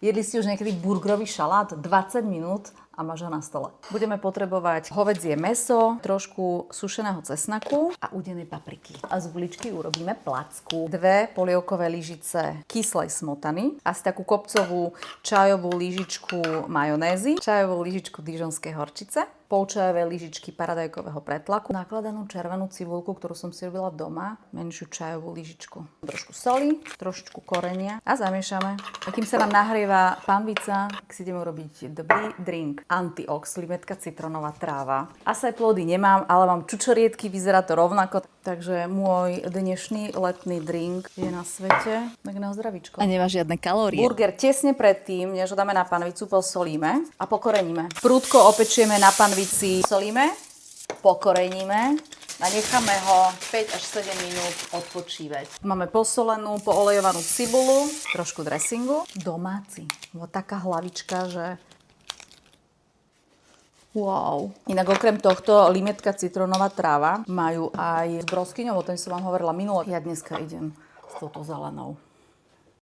Jedli ste už niekedy burgerový šalát? 20 minút a máš ho na stole. Budeme potrebovať hovädzie mäso, trošku sušeného cesnaku a udenej papriky. A z guličky urobíme placku. 2 polievkové lyžice kyslej smotany, asi takú kopcovú čajovú lyžičku majonézy, čajovú lyžičku dižonskej horčice, pol čajovej lyžičky paradajkového pretlaku, nakladanú červenú cibulku, ktorú som si robila doma, menšiu čajovú lyžičku, trošku soli, trošičku korenia a zamiešame. A kým sa nám nahrieva panvica, tak si ideme urobiť dobrý drink. Antiox, limetka citronová tráva. Asaj plody nemám, ale mám čučoriedky, vyzerá to rovnako. Takže môj dnešný letný drink je na svete. Tak na zdravíčko. A nemá žiadne kalórie. Burger tesne predtým, než ho dáme na panvicu, posolíme a pokoreníme. Prúdko opečieme na panvici, solíme, pokoreníme a necháme ho 5 až 7 minút odpočívať. Máme posolenú, poolejovanú cibulu, trošku dressingu. Domáci. Taká hlavička, že wow. Inak okrem tohto limetka citronová tráva majú aj s broskyňou, o tom som vám hovorila minule. Ja dneska idem s touto zelenou.